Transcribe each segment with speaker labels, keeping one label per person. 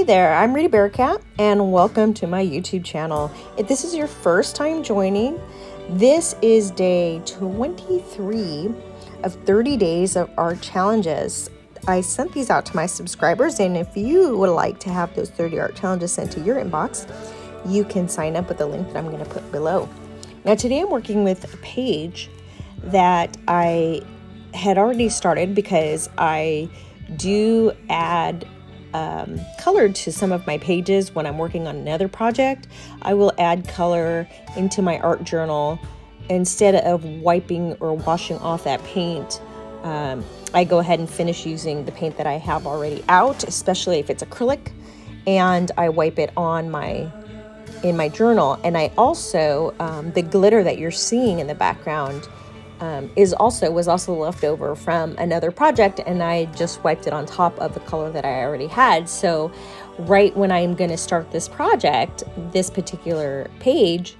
Speaker 1: there, I'm Rita Bearcat and welcome to my YouTube channel. If this is your first time joining, this is day 23 of 30 days of art challenges. I sent these out to my subscribers, and if you would like to have those 30 art challenges sent to your inbox, you can sign up with the link that I'm going to put below. Now today I'm working with a page that I had already started because I do add color to some of my pages when I'm working on another project. I will add color into my art journal instead of wiping or washing off that paint. I go ahead and finish using the paint that I have already out, especially if it's acrylic, and I wipe it on in my journal. And I also the glitter that you're seeing in the background was also left over from another project, and I just wiped it on top of the color that I already had. So right when I'm going to start this project, this particular page,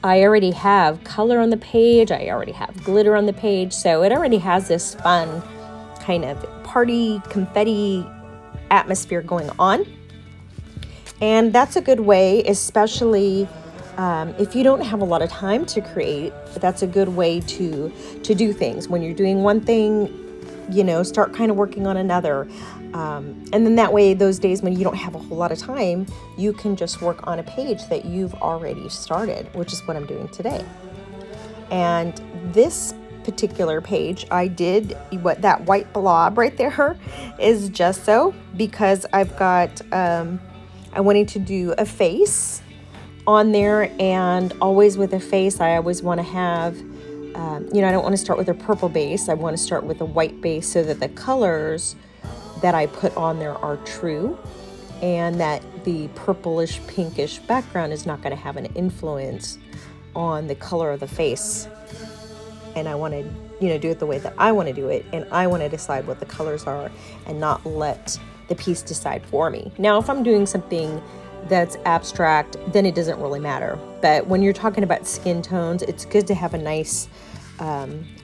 Speaker 1: I already have color on the page, I already have glitter on the page, so it already has this fun kind of party confetti atmosphere going on. And that's a good way, especially if you don't have a lot of time to create. That's a good way to do things. When you're doing one thing, start kind of working on another. And then that way, those days when you don't have a whole lot of time, you can just work on a page that you've already started, which is what I'm doing today. And this particular page, I did that white blob right there is gesso, because I've got, I wanted to do a face on there, and always with a face, I always want to have, I don't want to start with a purple base. I want to start with a white base so that the colors that I put on there are true, and that the purplish pinkish background is not going to have an influence on the color of the face. And I want to, do it the way that I want to do it, and I want to decide what the colors are and not let the piece decide for me. Now, if I'm doing something that's abstract, then it doesn't really matter. But when you're talking about skin tones, it's good to have a nice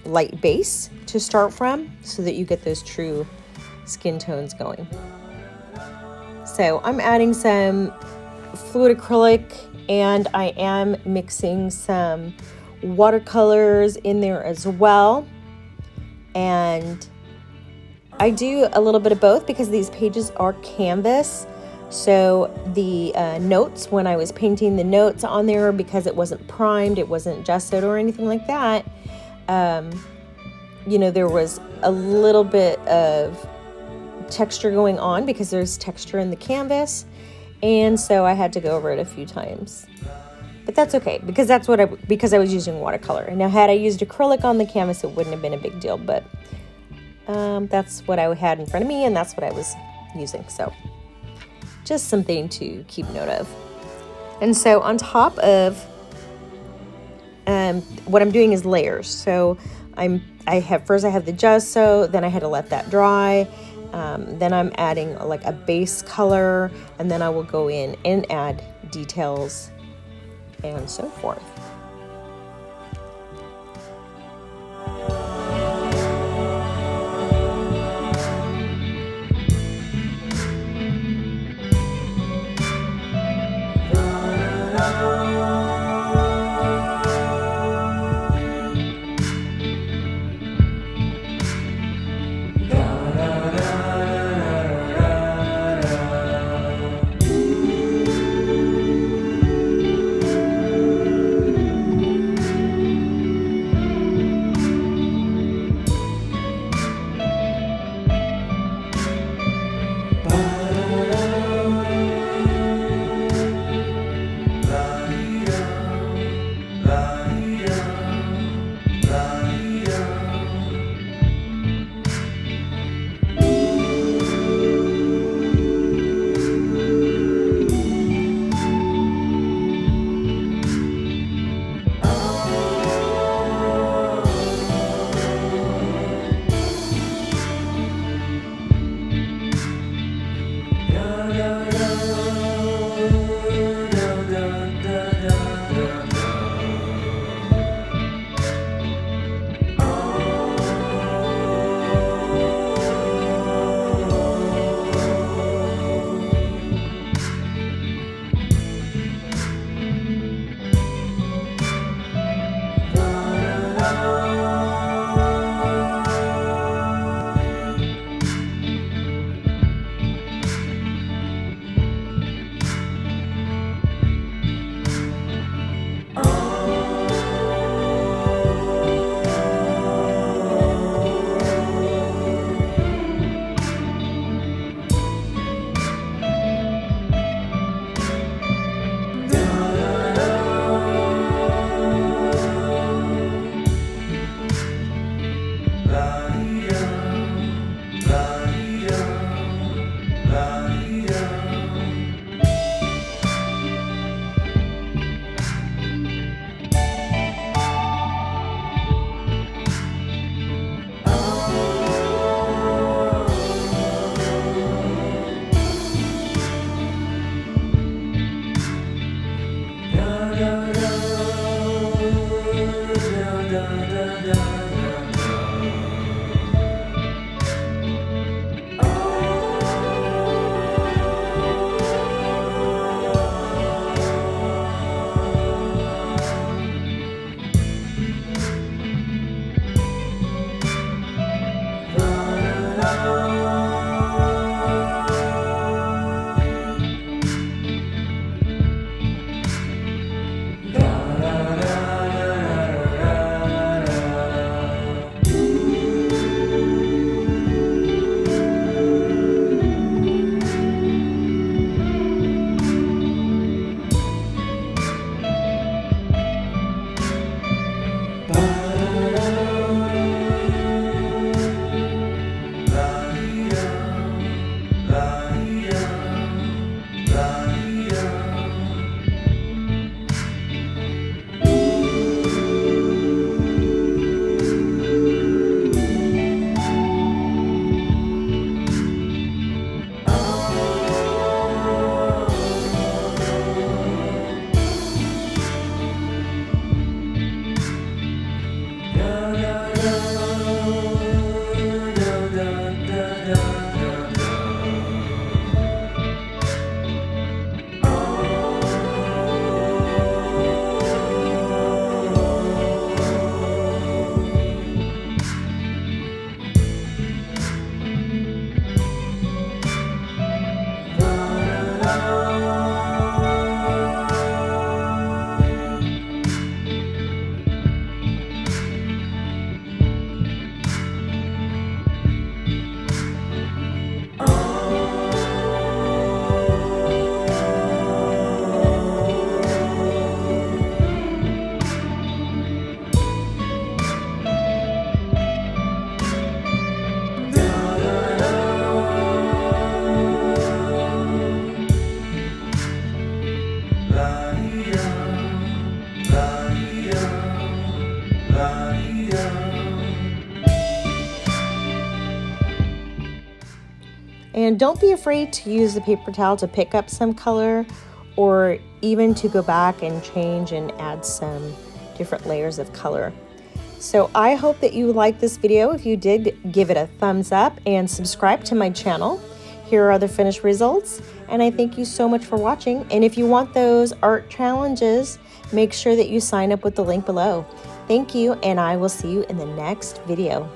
Speaker 1: light base to start from so that you get those true skin tones going. So I'm adding some fluid acrylic, and I am mixing some watercolors in there as well. And I do a little bit of both because these pages are canvas. So the notes, when I was painting the notes on there, because it wasn't primed, it wasn't gessoed or anything like that, there was a little bit of texture going on because there's texture in the canvas, and so I had to go over it a few times. But that's okay, because because I was using watercolor. Now, had I used acrylic on the canvas, it wouldn't have been a big deal, but that's what I had in front of me, and that's what I was using. So just something to keep note of. And so on top of what I'm doing is layers. So I have the gesso, then I had to let that dry. Then I'm adding like a base color, and then I will go in and add details and so forth. And don't be afraid to use the paper towel to pick up some color, or even to go back and change and add some different layers of color. So I hope that you liked this video. If you did, give it a thumbs up and subscribe to my channel. Here are the finished results, and I thank you so much for watching. And if you want those art challenges, make sure that you sign up with the link below. Thank you, and I will see you in the next video.